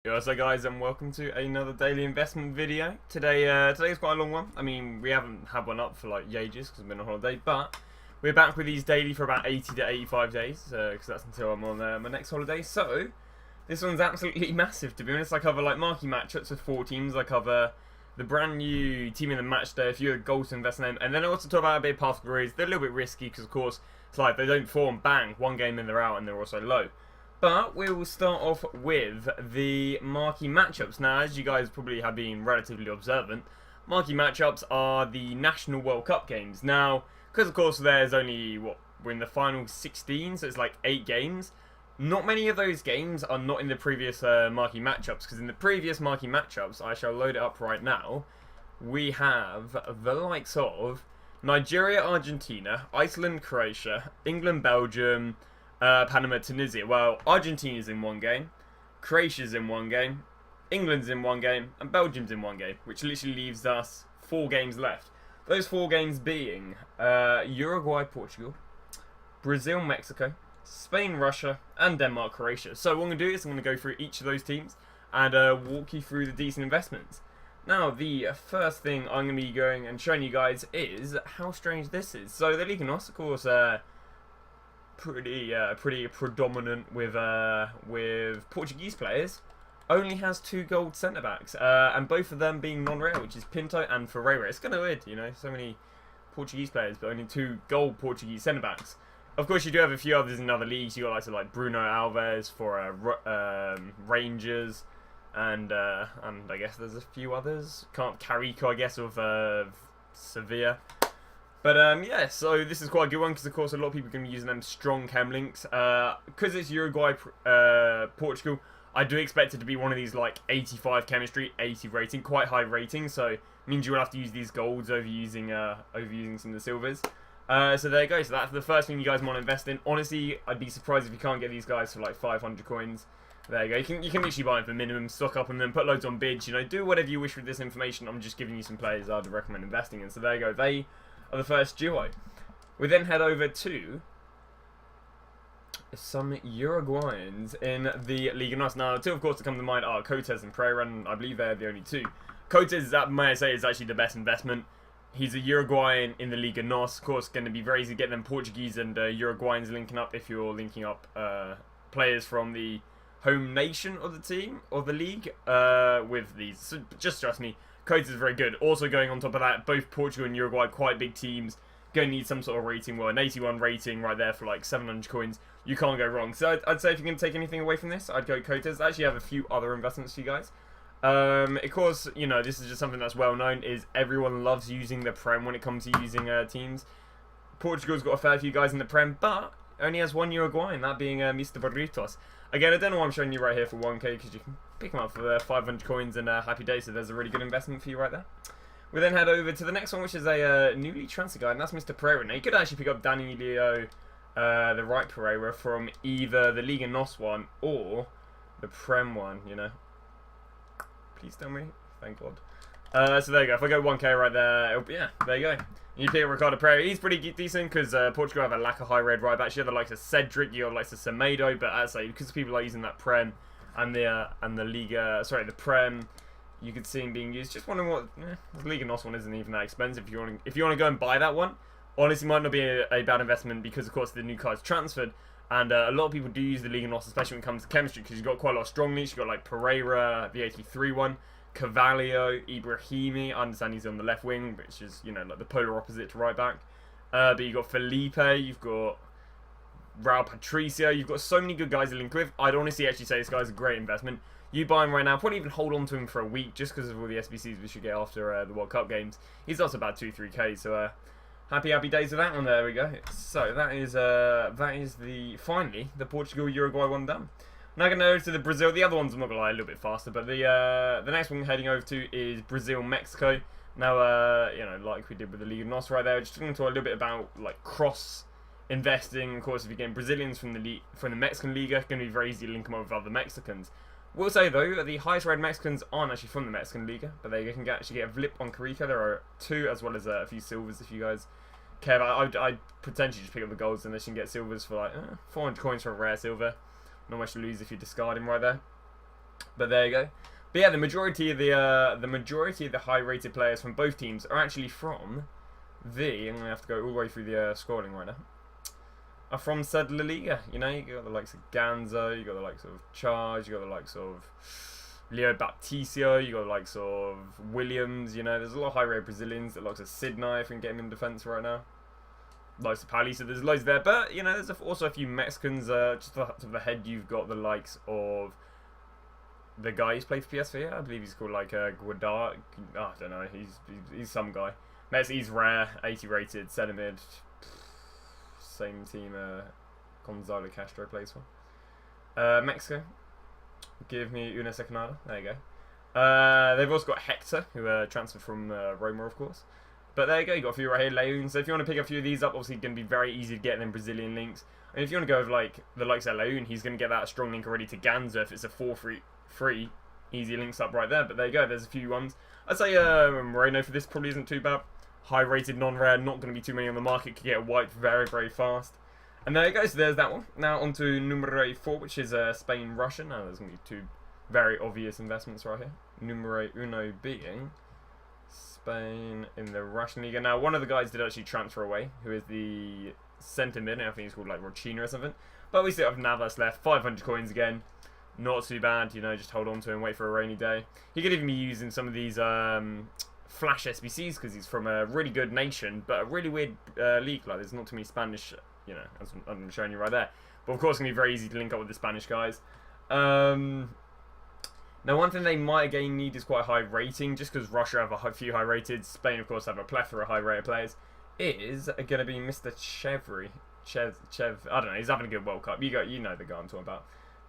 Yo, what's up guys, and welcome to another daily investment video. Today's quite a long one. I mean, we haven't had one up for like ages because I've been on holiday, but we're back with these daily for about 80 to 85 days, because that's until I'm on my next holiday. So, this one's absolutely massive, to be honest. I cover like marquee matchups with 4 teams. I cover the brand new team in the match day, a few goals to invest in them, and then I also talk about a bit of path careers. They're a little bit risky because, of course, it's like they don't form bang, one game and they're out, and they're also low. But we will start off with the marquee matchups. Now, as you guys probably have been relatively observant, marquee matchups are the National World Cup games. Now, because of course there's only, we're in the final 16, so it's like 8 games. Not many of those games are not in the previous marquee matchups, because in the previous marquee matchups, I shall load it up right now, we have the likes of Nigeria, Argentina, Iceland, Croatia, England, Belgium, Panama, Tunisia. Well, Argentina's in one game, Croatia's in one game, England's in one game, and Belgium's in one game, which literally leaves us 4 games left. Those 4 games being Uruguay, Portugal, Brazil, Mexico, Spain, Russia, and Denmark, Croatia. So what I'm going to do is I'm going to go through each of those teams and walk you through the decent investments. Now, the first thing I'm going to be going and showing you guys is how strange this is. So the Liga NOS, of course, pretty predominant with Portuguese players, only has 2 gold centre backs, and both of them being non-rare, which is Pinto and Ferreira. It's kind of weird, you know, so many Portuguese players, but only 2 gold Portuguese centre backs. Of course, you do have a few others in other leagues. You got like Bruno Alves for Rangers, and I guess there's a few others. Carico, I guess, of Sevilla. But yeah, so this is quite a good one because, of course, a lot of people are going to be using them strong chem links. Because it's Uruguay, Portugal, I do expect it to be one of these like 85 chemistry, 80 rating, quite high rating. So it means you will have to use these golds over using some of the silvers. So there you go. So that's the first thing you guys want to invest in. Honestly, I'd be surprised if you can't get these guys for like 500 coins. There you go. You can literally buy them for minimum, stock up on them, put loads on bids. You know, do whatever you wish with this information. I'm just giving you some players I'd recommend investing in. So there you go. They are the first duo. We then head over to some Uruguayans in the Liga NOS. Now, 2 of course that come to mind are Cotes and Pereira, and I believe they're the only 2. Cotes, may I say, is actually the best investment. He's a Uruguayan in the Liga NOS. Of course, going to be very easy to get them Portuguese and Uruguayans linking up if you're linking up players from the home nation of the team, or the league, with these. So just trust me, Cotes is very good. Also going on top of that, both Portugal and Uruguay, quite big teams. Going to need some sort of rating. Well, an 81 rating right there for like 700 coins. You can't go wrong. So I'd say if you're going to take anything away from this, I'd go Cotes. I actually have a few other investments for you guys. Of course, you know, this is just something that's well known, is everyone loves using the Prem when it comes to using teams. Portugal's got a fair few guys in the Prem, but only has 1 Uruguayan, that being Mr. Barritos. Again, I don't know why I'm showing you right here for 1k, because you can pick them up for 500 coins and happy days, so there's a really good investment for you right there. We then head over to the next one, which is a newly transferred guy, and that's Mr. Pereira. Now, you could actually pick up Danilo, the right Pereira, from either the Liga NOS one or the Prem one, you know. Please tell me. Thank God. So there you go. If I go 1k right there, yeah, there you go. You pick up Ricardo Pereira. He's pretty decent because Portugal have a lack of high red right backs. You have the likes of Cedric, you have the likes of Semedo, but as I say, because people are using that Prem and the Liga, sorry, the Prem, you could see him being used. Just wondering what the Liga NOS one isn't even that expensive. If you want to go and buy that one, honestly, might not be a bad investment because of course the new card's transferred. And a lot of people do use the Liga NOS, especially when it comes to chemistry, because you've got quite a lot of strong links. You've got like Pereira, the 83 one, Carvalho, Ibrahimi. I understand he's on the left wing, which is, you know, like the polar opposite to right back. But you've got Felipe, you've got Raul Patricio. You've got so many good guys to link with. I'd honestly actually say this guy's a great investment. You buy him right now, probably even hold on to him for a week just because of all the SBCs we should get after the World Cup games. He's also about 2-3k, so happy days with that one. There we go. So that is finally the Portugal Uruguay one done. Now going to go to the Brazil. The other ones I'm not gonna lie, a little bit faster, but the next one we're heading over to is Brazil Mexico. Now you know, like we did with the Liga NOS right there, just talking to a little bit about like cross investing. Of course, if you're getting Brazilians from the Mexican Liga, it's going to be very easy to link them up with other Mexicans. We'll say though, the highest rated Mexicans aren't actually from the Mexican Liga, but they can actually get a Vlip on Carico. There are 2, as well as a few silvers if you guys care about. I'd potentially just pick up the golds unless you can get silvers for like 400 coins for a rare silver. Not much to lose if you discard him right there. But there you go. But yeah, the majority of the high-rated players from both teams are actually from I'm gonna have to go all the way through the scoring right now. Are from said La Liga. You know, you got the likes of Ganzo, you got the likes of Charge, you got the likes of Leo Baptista, you got the likes of Williams. You know, there's a lot of high-rated Brazilians. The likes of Sidney, I think, getting in defence right now. Likes of Pali, so there's loads there. But you know, there's also a few Mexicans. Just to the head, you've got the likes of the guy who's played for PSV. I believe he's called like Guadar. Oh, I don't know. He's some guy. He's rare, 80 rated, centre mid. Same team Gonzalo Castro plays for. Mexico. Give me una secondada. There you go. They've also got Hector, who transferred from Roma, of course. But there you go. You got a few right here. Leon. So if you want to pick a few of these up, obviously it's going to be very easy to get them Brazilian links. And if you want to go with like the likes of Leon, he's going to get that strong link already to Ganza if it's a 4-3. Easy links up right there. But there you go. There's a few ones. I'd say Moreno for this probably isn't too bad. High-rated, non-rare, not going to be too many on the market. Could get wiped very, very fast. And there you go. So there's that one. Now on to numero 4, which is Spain-Russia. Now there's going to be two very obvious investments right here. Numero uno being Spain in the Russian Liga. Now one of the guys did actually transfer away, who is the centre mid. I think he's called like Rochina or something. But we still have Navas left. 500 coins again. Not too bad. You know, just hold on to him, wait for a rainy day. He could even be used in some of these Flash SBCs because he's from a really good nation, but a really weird league. Like, there's not too many Spanish, you know, as I'm showing you right there. But of course, it's going to be very easy to link up with the Spanish guys. Now, one thing they might again need is quite a high rating, just because Russia have a few high rated. Spain, of course, have a plethora of high rated players. Is going to be Mr. Chevry. Chev, I don't know. He's having a good World Cup. You know the guy I'm talking about.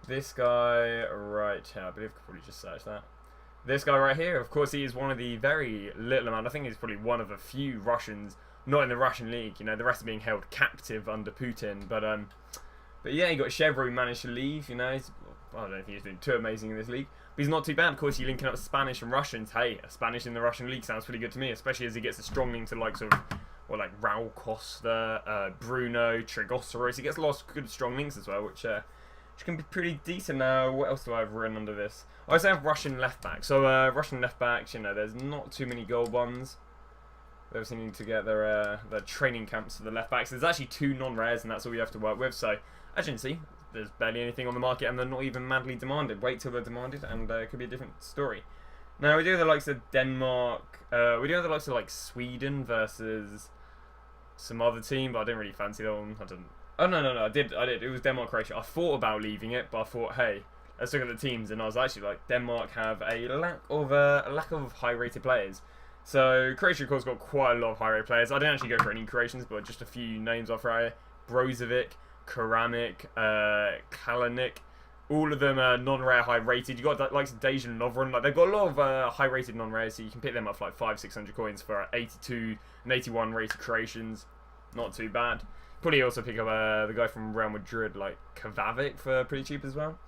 This guy right here. I believe I could probably just search that. This guy right here, of course, he is one of the very little amount. I think he's probably one of a few Russians not in the Russian league. You know, the rest are being held captive under Putin. But yeah, you got Chevrolet who managed to leave. You know, I don't know if he's doing too amazing in this league, but he's not too bad. Of course, you're linking up Spanish and Russians. Hey, a Spanish in the Russian league sounds pretty good to me, especially as he gets a strong link to the likes of like Raul Costa, Bruno, Trigoceros. He gets a lot of good strong links as well, which can be pretty decent. Now, what else do I have written under this? I also have Russian left back. So Russian left backs, you know, there's not too many gold ones. They obviously need to get their training camps for the left backs. There's actually 2 non-rares, and that's all you have to work with. So as you can see, there's barely anything on the market, and they're not even madly demanded. Wait till they're demanded, and it could be a different story. Now we do have the likes of Denmark. We do have the likes of like Sweden versus some other team, but I didn't really fancy that one. I didn't. Oh no, I did. It was Denmark, Croatia. I thought about leaving it, but I thought, hey, let's look at the teams, and I was actually like, Denmark have a lack of high-rated players. So Croatia, of course, got quite a lot of high-rated players. I didn't actually go for any Croatians, but just a few names off right here: Brozovic, Karanik, Kalanick. All of them are non-rare, high-rated. You got the likes of Dejan Lovren. Like, they've got a lot of high-rated non-rares, so you can pick them up for like 500-600 coins for 82 and 81 rated Croatians. Not too bad. Probably also pick up the guy from Real Madrid, like Kavavic, for pretty cheap as well.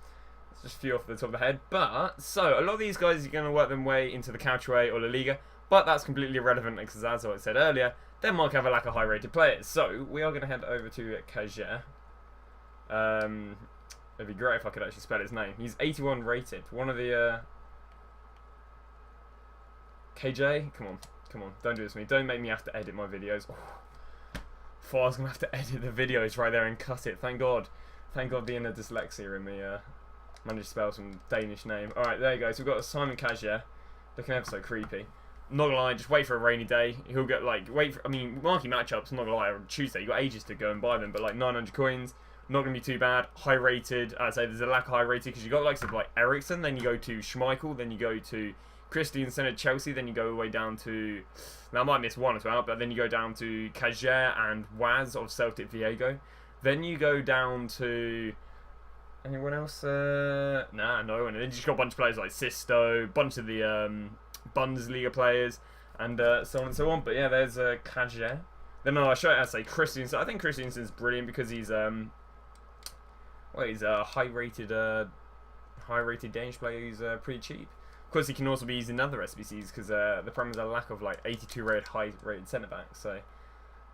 It's just a few off the top of the head. But, so, a lot of these guys are going to work their way into the Calcio or La Liga, but that's completely irrelevant because, as I said earlier, Denmark have a lack of high-rated players. So, we are going to head over to Kajer. It'd be great if I could actually spell his name. He's 81 rated. One of the... KJ? Come on. Don't do this to me. Don't make me have to edit my videos. Oh. Thought I was going to have to edit the videos right there and cut it. Thank God. Thank God the inner dyslexia in me managed to spell some Danish name. Alright, there you go. So we've got Simon Kajer. Looking ever so creepy. Not gonna lie, just wait for a rainy day. He'll get like, Marquee Match-ups, not gonna lie, on Tuesday. You got ages to go and buy them, but like 900 coins. Not going to be too bad. High rated. I'd say there's a lack of high rated because you got likes of like Ericsson, then you go to Schmeichel, then you go to Christensen at Chelsea, then you go all the way down to... Now I might miss one as well, but then you go down to Kajer and Waz of Celtic Viego. Then you go down to... Anyone else? Nah, no one. And then you just got a bunch of players like Sisto, bunch of the Bundesliga players, and so on and so on. But yeah, there's Kajer. Then no, I show it as say Christensen. I think Christensen's brilliant because he's he's a high-rated Danish player who's pretty cheap. Of course, he can also be used in other SBCs because the problem is a lack of like 82 rated high-rated centre backs. So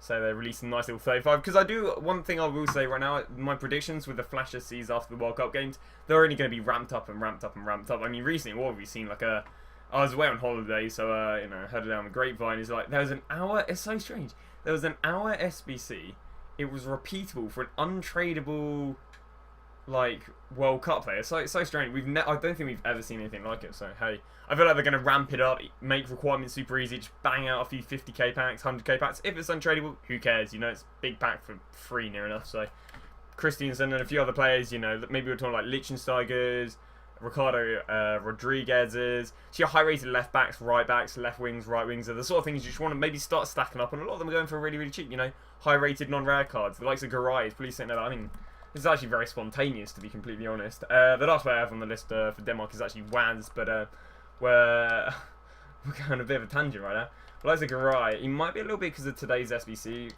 So they released a nice little 35. Because one thing I will say right now, my predictions with the Flash SCs after the World Cup games, they're only going to be ramped up and ramped up and ramped up. I mean, recently, what have we seen? Like I was away on holiday, so, you know, I heard it down the grapevine. It's like, there was an hour, it's so strange. There was an hour SBC. It was repeatable for an untradeable, like, World Cup player. So it's so strange. I don't think we've ever seen anything like it. So hey, I feel like they're going to ramp it up, make requirements super easy, just bang out a few 50k packs, 100k packs. If it's untradeable, who cares? You know, it's big pack for free near enough. So Christensen and a few other players, you know, maybe we're talking like Lichtensteigers, Ricardo Rodriguez's. So your high-rated left backs, right backs, left wings, right wings are the sort of things you just want to maybe start stacking up, and a lot of them are going for really, really cheap. You know, high-rated non-rare cards, the likes of Garay is pretty sitting there. I mean, this is actually very spontaneous, to be completely honest. The last player I have on the list for Denmark is actually Waz, but we're going on a bit of a tangent right now. The likes of Garay, he might be a little bit because of today's SBC.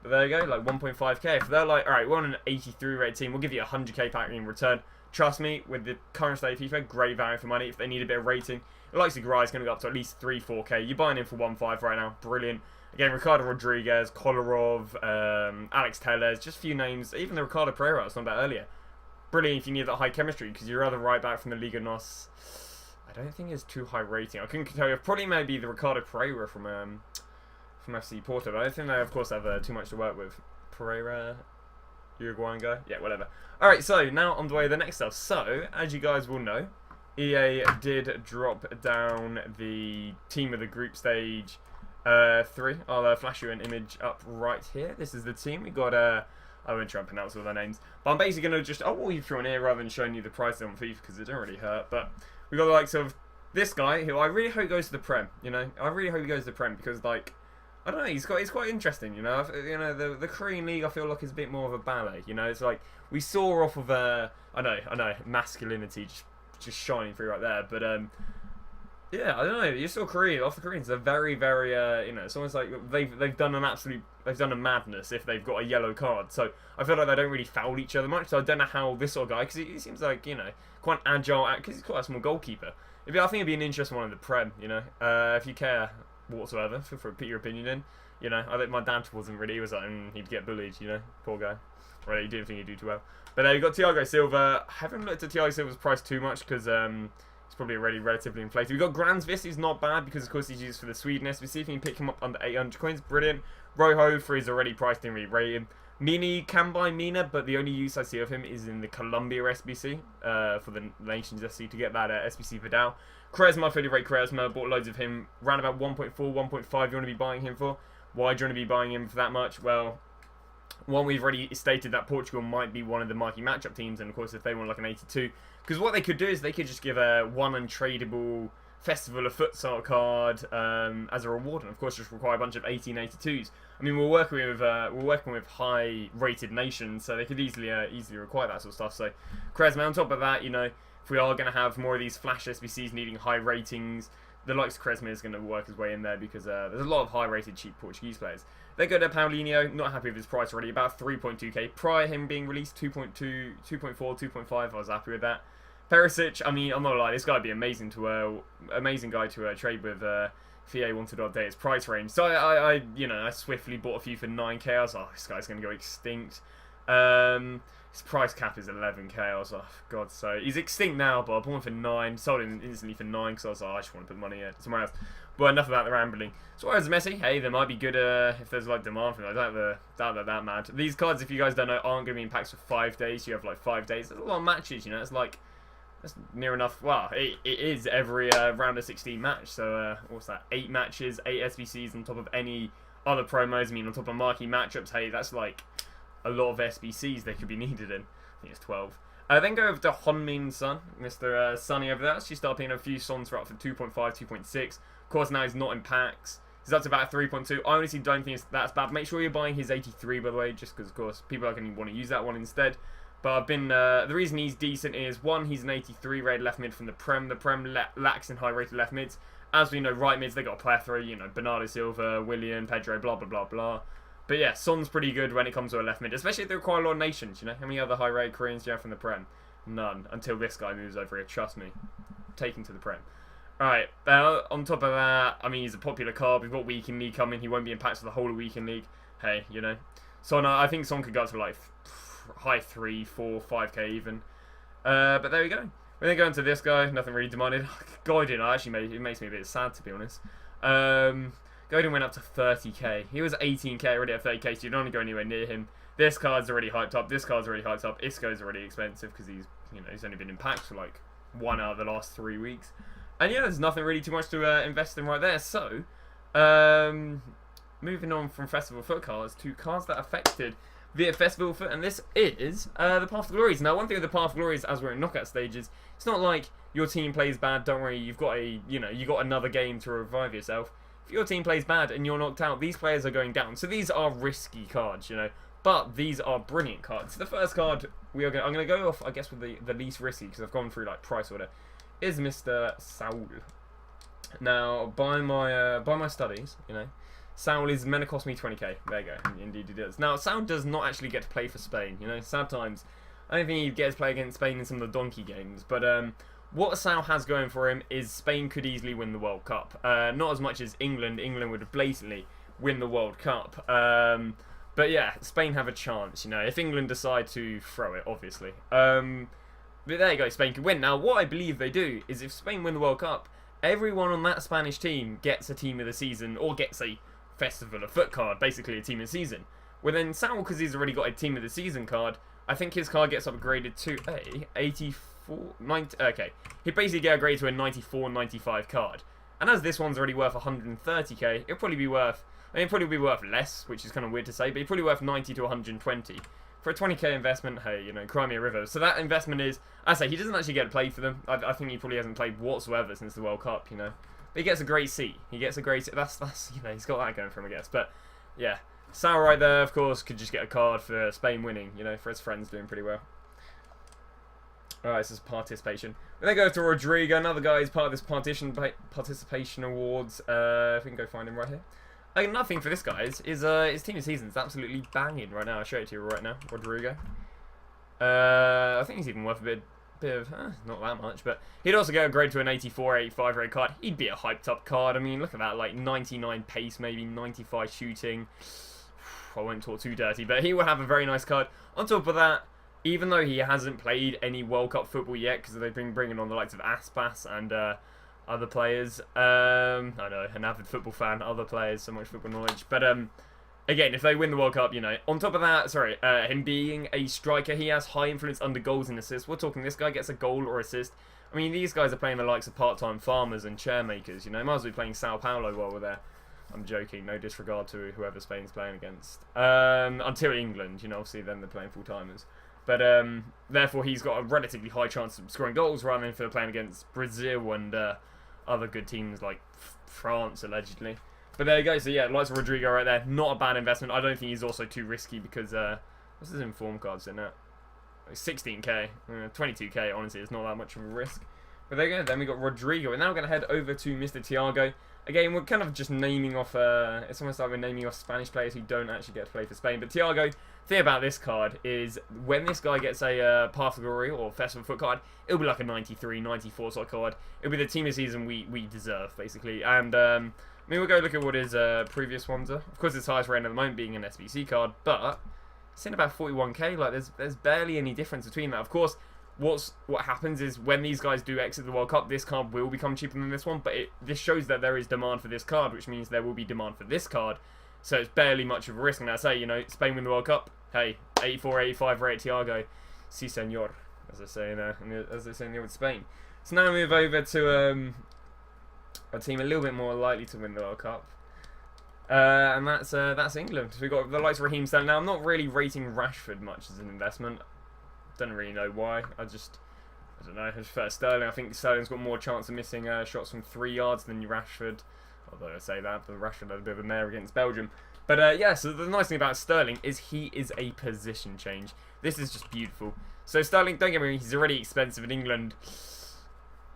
But there you go, like 1.5k. If they're like, alright, we're on an 83 rated team, we'll give you a 100k pack in return. Trust me, with the current state of FIFA, great value for money. If they need a bit of rating, the likes of Garay is going to go up to at least 3-4k. You're buying in for 1.5 right now, brilliant. Again, Ricardo Rodriguez, Kolarov, Alex Tellez, just a few names. Even the Ricardo Pereira I was talking about earlier. Brilliant if you need that high chemistry, because your other right back from the Liga NOS, I don't think is too high rating. I couldn't tell you. Probably maybe the Ricardo Pereira from FC Porto, but I don't think they, of course, have too much to work with. Pereira, Uruguayan guy? Yeah, whatever. Alright, so now on the way to the next stuff. So, as you guys will know, EA did drop down the team of the group stage 3. I'll flash you an image up right here. This is the team. We got I won't try and pronounce all their names, but I'm basically going to just I'll walk you through on here rather than showing you the price on FIFA because it don't really hurt. But we got the likes of this guy who I really hope goes to the Prem. You know, I really hope he goes to the Prem because like I don't know, he's quite interesting. You know, the Korean League I feel like is a bit more of a ballet. You know, it's like we saw off of I know masculinity just shining through right there, but yeah, I don't know. You saw Korea off the Koreans. They're very, very. You know, it's almost like they've done a madness if they've got a yellow card. So I feel like they don't really foul each other much. So I don't know how this sort of guy, because he seems like quite agile, because he's quite a small goalkeeper. I think it'd be an interesting one in the Prem. You know, if you care whatsoever, feel free to put your opinion in. You know, I think my dad wasn't really. He was like, he'd get bullied. You know, poor guy. Well, he didn't think he'd do too well. But you got Thiago Silva. I haven't looked at Thiago Silva's price too much because it's probably already relatively inflated. We've got Gransvis, who's not bad because, of course, he's used for the Sweden SBC. If you can pick him up under 800 coins, brilliant. Rojo for his already priced in re-rated. Mini can buy Mina, but the only use I see of him is in the Colombia SBC for the Nations SC to get that SBC Vidal. Quaresma, fully rate Quaresma, bought loads of him, around about 1.4, 1.5 you want to be buying him for. Why do you want to be buying him for that much? Well, one, we've already stated that Portugal might be one of the Marquee Match-up teams, and of course if they want like an 82, because what they could do is they could just give a one untradeable Festival of Futsal card as a reward, and of course just require a bunch of 1882s. I mean, we're working with high-rated nations, so they could easily require that sort of stuff. So, Quaresma, on top of that, you know, if we are going to have more of these flash SBCs needing high ratings, the likes of Quaresma is going to work his way in there because there's a lot of high-rated cheap Portuguese players. They go to Paulinho, not happy with his price already, about 3.2k. Prior him being released, 2.2, 2.4, 2.5, I was happy with that. Perisic, I mean, I'm not gonna lie, this guy would be amazing guy to trade with if EA wanted to update his price range. So I swiftly bought a few for 9k. I was like, oh, this guy's gonna go extinct. His price cap is 11k. I was like, oh, God, so he's extinct now, but I bought him for 9, sold him instantly for 9 because I was like, oh, I just want to put money somewhere else. But enough about the rambling. So whereas Messi, hey, there might be good if there's like demand for them. I doubt they're that mad. These cards, if you guys don't know, aren't going to be in packs for 5 days. You have like 5 days. There's a lot of matches, you know. It's like that's near enough. Well, it is every round of 16 match. So what's that? 8 matches, 8 SBCs on top of any other promos. I mean, on top of Marquee Match-ups. Hey, that's like a lot of SBCs they could be needed in. I think it's 12. Then go over to Honmin Son, Mr. Sunny over there. She started paying a few Sons for up for 2.5, 2.6. Of course, now he's not in packs. He's up to about 3.2. I honestly don't think that's bad. Make sure you're buying his 83, by the way, just because, of course, people are going to want to use that one instead. But I've been the reason he's decent is, one, he's an 83 rated left mid from the Prem. The Prem lacks in high rated left mids. As we know, right mids, they got a plethora, you know, Bernardo Silva, Willian, Pedro, blah, blah, blah, blah. But yeah, Son's pretty good when it comes to a left mid, especially if they require a lot of nations, you know. How many other high rated Koreans do you have from the Prem? None. Until this guy moves over here, trust me. Taken to the Prem. Alright, on top of that, I mean, he's a popular card. We've got Weekend League coming. He won't be impacted for the whole of Weekend League. Hey, you know. Son, I think Son could go up to like high 3, 4, 5k even. But there we go. We then go into this guy. Nothing really demanded. Godin, it makes me a bit sad, to be honest. Godin went up to 30k. He was 18k already at 30k, so you don't want to go anywhere near him. This card's already hyped up. This card's already hyped up. Isco's already expensive because he's only been in packs for like 1 out of the last 3 weeks. And yeah, there's nothing really too much to invest in right there. So, moving on from Festival Foot cards to cards that affected via Festival Foot, and this is the Path to Glories. Now, one thing with the Path to Glories, as we're in knockout stages, it's not like your team plays bad. Don't worry, you got another game to revive yourself. If your team plays bad and you're knocked out, these players are going down. So these are risky cards, but these are brilliant cards. The first card I'm gonna go off, I guess, with the least risky because I've gone through like price order. Is Mr. Saul. Now, by my studies, Saul is meant to cost me 20k. There you go. Indeed, he does. Now, Saul does not actually get to play for Spain. Sad times. I don't think he gets to play against Spain in some of the donkey games. But what Saul has going for him is Spain could easily win the World Cup. Not as much as England. England would blatantly win the World Cup. But yeah, Spain have a chance. If England decide to throw it, obviously. But there you go, Spain can win. Now, what I believe they do is if Spain win the World Cup, everyone on that Spanish team gets a team of the season or gets a Festival of Foot card, basically a team of the season. Well, then Saul, because he's already got a team of the season card, I think his card gets upgraded to a 84, 90, okay. He'd basically get upgraded to a 94, 95 card. And as this one's already worth 130k, it'll probably be worth, it'd probably be worth less, which is kind of weird to say, but it's probably worth 90 to 120. For a 20k investment, hey, cry me a river. So that investment is, I say, he doesn't actually get to play for them. I think he probably hasn't played whatsoever since the World Cup, But he gets a great C. He gets a great, that's he's got that going for him, I guess. But, yeah. Sal right there, of course, could just get a card for Spain winning, for his friends doing pretty well. Alright, this is participation. We then go to Rodrigo, another guy who's part of this participation awards. If we can go find him right here. Another thing for this guy is his team of seasons absolutely banging right now. I'll show it to you right now, Rodrigo. I think he's even worth a bit of, not that much, but he'd also get a grade to an 84, 85 rate card. He'd be a hyped up card. I mean, look at that, like 99 pace, maybe 95 shooting. I won't talk too dirty, but he will have a very nice card. On top of that, even though he hasn't played any World Cup football yet, because they've been bringing on the likes of Aspas and other players. I know, an avid football fan, other players, so much football knowledge. But again, if they win the World Cup, on top of that, him being a striker, he has high influence under goals and assists. We're talking this guy gets a goal or assist. I mean, these guys are playing the likes of part-time farmers and chairmakers, Might as well be playing Sao Paulo while we're there. I'm joking, no disregard to whoever Spain's playing against. Until England, obviously then they're playing full-timers. But therefore, he's got a relatively high chance of scoring goals rather than if they're playing against Brazil and other good teams like France, allegedly. But there you go. So yeah, likes of Rodrigo right there. Not a bad investment. I don't think he's also too risky because what's his inform cards in that? 16k, 22k. Honestly, it's not that much of a risk. But there you go. Then we got Rodrigo, and now we're gonna head over to Mr. Thiago. Again, we're kind of just naming off. It's almost like we're naming off Spanish players who don't actually get to play for Spain. But Thiago, the thing about this card is when this guy gets a Path of Glory or Festival Foot card, it'll be like a 93, 94 sort of card. It'll be the team of season we deserve, basically. And I mean, we'll go look at what his previous ones are. Of course, his highest rating at the moment being an SBC card, but it's in about 41k. Like, there's barely any difference between that. Of course, what happens is when these guys do exit the World Cup, this card will become cheaper than this one, but this shows that there is demand for this card, which means there will be demand for this card. So it's barely much of a risk. And I say, Spain win the World Cup. Hey, 84, 85 rate Thiago. Si, senor, as they say in old Spain. So now we move over to a team a little bit more likely to win the World Cup. And that's England. So we've got the likes of Raheem Sterling. Now, I'm not really rating Rashford much as an investment. Don't really know why. I don't know. I prefer Sterling. I think Sterling's got more chance of missing shots from 3 yards than Rashford. Although I say that, but Rashford had a bit of a mare against Belgium. But yeah, so the nice thing about Sterling is he is a position change. This is just beautiful. So Sterling, don't get me wrong, he's already expensive in England.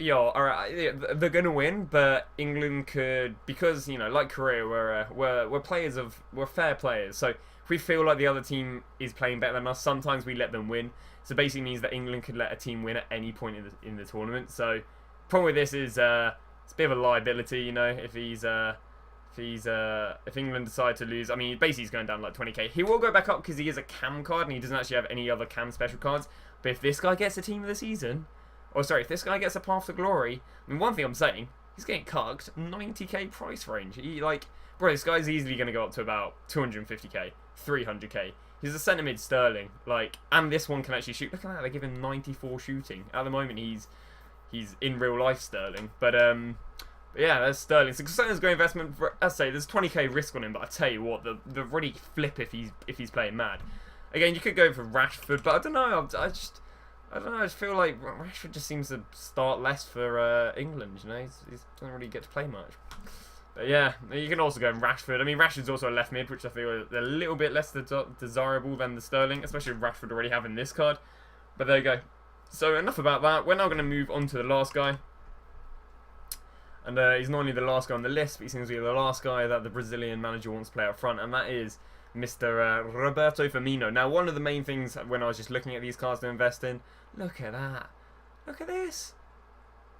Yeah, alright, they're gonna win, but England could, because like Korea, we're fair players. So if we feel like the other team is playing better than us, sometimes we let them win. So basically means that England could let a team win at any point in the tournament. So problem with this is it's a bit of a liability, you know, if England decide to lose. I mean, basically he's going down like 20k. He will go back up because he is a cam card and he doesn't actually have any other cam special cards. But if this guy gets a team of the season, or sorry, if this guy gets a path to glory, I mean, one thing I'm saying, he's getting cucked 90k price range. He like, bro, this guy's easily going to go up to about 250k, 300k. He's a centre mid Sterling, like, and this one can actually shoot. Look at that, they give him 94 shooting. At the moment, he's in real life Sterling, but yeah, that's Sterling. So Sterling's a great investment. I say there's 20k risk on him, but I tell you what, the really flip if he's playing mad. Again, you could go for Rashford, but I don't know. I don't know. I just feel like Rashford just seems to start less for England. You know, he doesn't really get to play much. But yeah, you can also go in Rashford. I mean, Rashford's also a left mid, which I feel is a little bit less desirable than the Sterling, especially with Rashford already having this card. But there you go. So enough about that. We're now going to move on to the last guy. And he's not only the last guy on the list, but he seems to be the last guy that the Brazilian manager wants to play up front, and that is Mr. Roberto Firmino. Now, one of the main things when I was just looking at these cards to invest in, look at that. Look at this.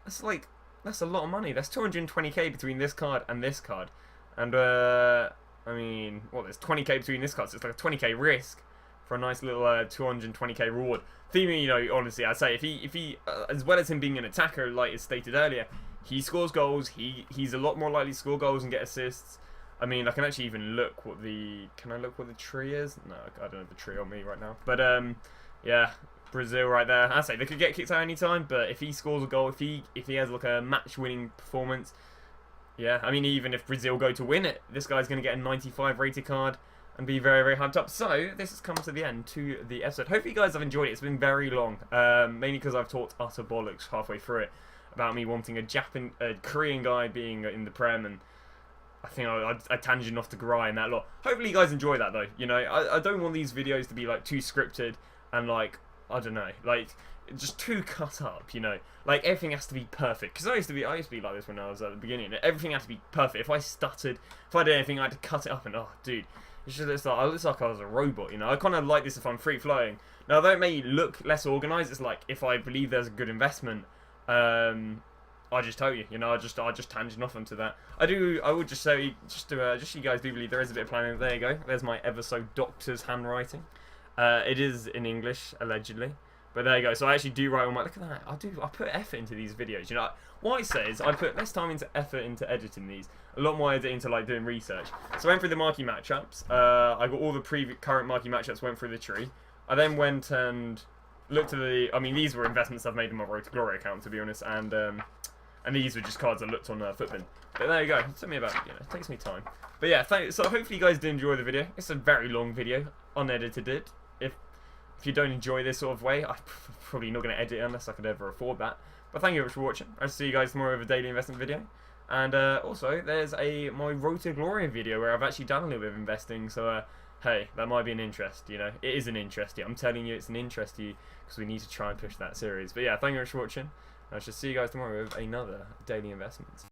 That's a lot of money. That's 220k between this card and this card. And, I mean, what, there's 20k between this card, so it's like a 20k risk for a nice little 220k reward. Theming, you know, honestly, I'd say if he as well as him being an attacker, like is stated earlier, he scores goals. He's a lot more likely to score goals and get assists. I mean, I can actually even look what the... Can I look what the tree is? No, I don't have the tree on me right now. But, yeah, Brazil right there. I say they could get kicked out any time, but if he scores a goal, if he has like a match-winning performance, yeah, I mean, even if Brazil go to win it, this guy's going to get a 95 rated card and be very, very hyped up. So, this has come to the end to the episode. Hopefully you guys have enjoyed it. It's been very long, mainly because I've talked utter bollocks halfway through it about me wanting a Korean guy being in the Prem, and I think I tangent off to Garay and that lot. Hopefully you guys enjoy that though. You know, I don't want these videos to be like too scripted and like, I don't know, like just too cut up, you know. Like everything has to be perfect. Because I used to be like this when I was at the beginning. Everything had to be perfect. If I stuttered, if I did anything, I had to cut it up and oh dude, it just looks like I was a robot, you know. I kind of like this if I'm free flowing. Now though it may look less organised, it's like if I believe there's a good investment, I just tell you, you know, I just tangent off onto that. I would just say, just so you guys do believe there is a bit of planning. There you go. There's my ever so doctor's handwriting. It is in English, allegedly. But there you go. So I actually do write on my... Look at that. I put effort into these videos. You know, what I say is I put less time into effort into editing these. A lot more into like doing research. So I went through the Marquee Match-ups. I got all the current Marquee Match-ups, went through the tree. I then went and looked at the... I mean, these were investments I've made in my Road to Glory account, to be honest. And these were just cards I looked on Footbin. But there you go. It took me about, you know, it takes me time. But yeah, so hopefully you guys did enjoy the video. It's a very long video, unedited. If you don't enjoy this sort of way, I'm probably not going to edit it unless I could ever afford that. But thank you very much for watching. I'll see you guys tomorrow with a daily investment video. And also, there's my Road to Glory video where I've actually done a little bit of investing. So, hey, that might be an interest, you know. It is an interest. I'm telling you, it's an interest to you because we need to try and push that series. But yeah, thank you very much for watching. I shall see you guys tomorrow with another daily investment.